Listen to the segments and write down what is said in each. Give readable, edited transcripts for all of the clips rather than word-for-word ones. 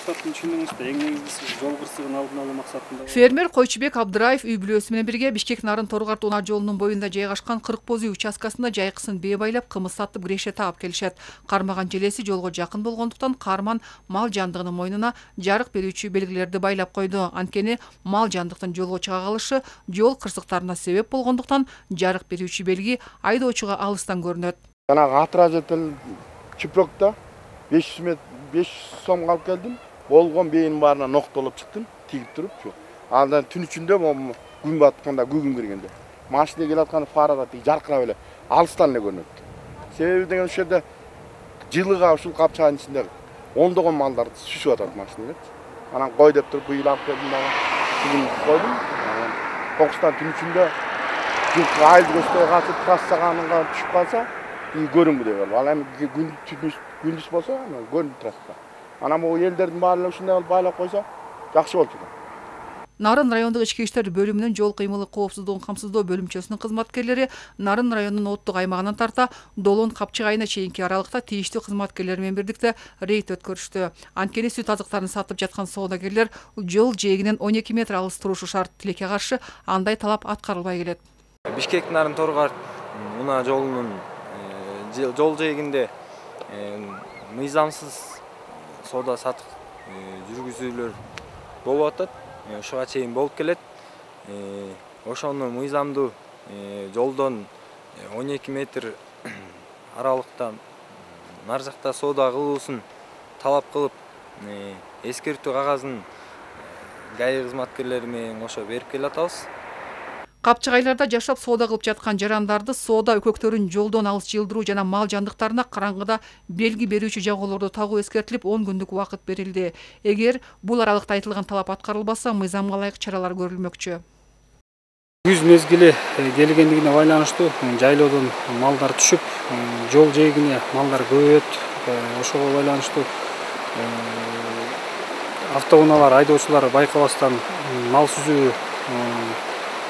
максатын түшүндүңүз да? Эң негизгиси жол кырсыгын алдын алуу максатында. Фермер Койчубек Абдыраев үй бүлөсү менен бирге Бишкек Нарын Торгарт унаа жолунун боюнда жайгашкан 40 боз үй участкасында жайкысын бээ байлап, кымыз сатып киреше таап келишет. Кармаган желеси жолго жакын болгондуктан карман мал жандыгынын мойнуна жарык берүүчү белгилерди байлап койду. Анткени мал жандыктын жолго чыга калышы жол кырсыктарына себеп болгондуктан жарык берүүчү белги айдоочуга алыстан көрүнөт. Жанагы отражатель чүпрөктө 500 сомго алып келдим. Болгон бейин баарына ноктолуп чыктым, тигип туруп шу. Андан түн ичинде күн батканда, күн киргенде машина келип аткан фарада тиги жаркырап эле алыстан эле көрүнөт. Себеби деген ошол жерде жылыга ушул капчагынын ичинде ондогон малдар сүзүп атат машинелер. Анан кой деп туруп быйыл алып келдим дагы. Бүгүн койдум. Кокустан түн ичинде жылкы айыл көздөй катып тассаганга түшүп калса, көрүнгүдөй болуп. Ал эми күндүз болсо, көрүнүп турат. Анан бул элдердин баары ушундай кылып байлап койсо, жакшы болчу. Нарын райондук ички иштер бөлүмүнүн жол кыймылы коопсуздугун камсыздоо бөлүмчөсүнүн кызматкерлери Нарын районунун оттук аймагынан тарта Долон Капчыгайына чейинки аралыкта тийиштүү кызматкерлер менен бирдикте рейд өткөрүштү. Анткени сүт азыктарын сатып жаткан соодагерлер жол жээгинен 12 метр алыс турушу шарт. Тилекке каршы андай талап аткарылбай келет. Бишкек Нарын Торгарт унаа жолунун жол жээгинде мыйзамсыз соода сатык жүргүзүүлөр болуп атат. Ошого чейин болуп келет. Ошону мыйзамдуу жолдон 12 метр аралыкта нар жакта соода кылуусун талап кылып, эскертүү кагазын ГАИ кызматкерлери менен кошо берип келатабыз. Капчыгайларда жашап соода кылып жаткан жарандарды соода өкөктөрүн жолдон алыс жылдыруу жана мал жандыктарына караңгыда белги берүүчү жагоолорду тагуу эскертилип 10 күндүк убакыт берилди. Эгер бул аралыкта айтылган талап аткарылбаса, мыйзамга ылайык чаралар көрүлмөкчү. Күз мезгили келгендигине байланыштуу жайлоодон малдар түшүп, жол жээгине малдар көбөйөт. Ошого байланыштуу автоунаалар айдоочулар байкабастан мал сүзүү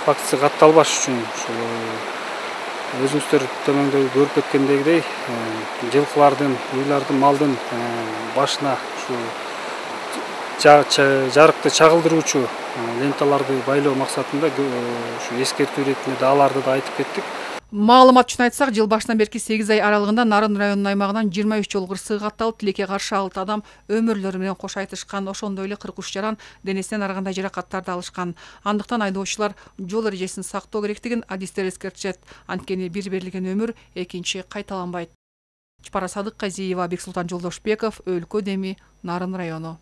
фактысы катталбаш үчүн өзүңүздөр төмөндө көрүп кеткендегидей жылкылардын, уйлардын, малдын башына жарыкты чагылдыруучу ленталарды байлоо максатында эскертүү иретинде аларды да айтып кеттик. Маалымат үчүн айтсак, жыл башынан берки 8 ай аралыгында Нарын районунун аймагынан 23 жол кырсыгы катталып, тилекке каршы 6 адам өмүрлөрү менен кош айтышкан. Ошондой эле 43 жаран денесинен ар кандай жаракаттарды алышкан. Андыктан айдоочулар жол эрежесин сактоо керектигин адистер эскертишет. Анткени бир берилген өмүр экинчи кайталанбайт. Чапара Садыкказиева, Бексултан Жолдошбеков, Өлкө Деми, Нарын району.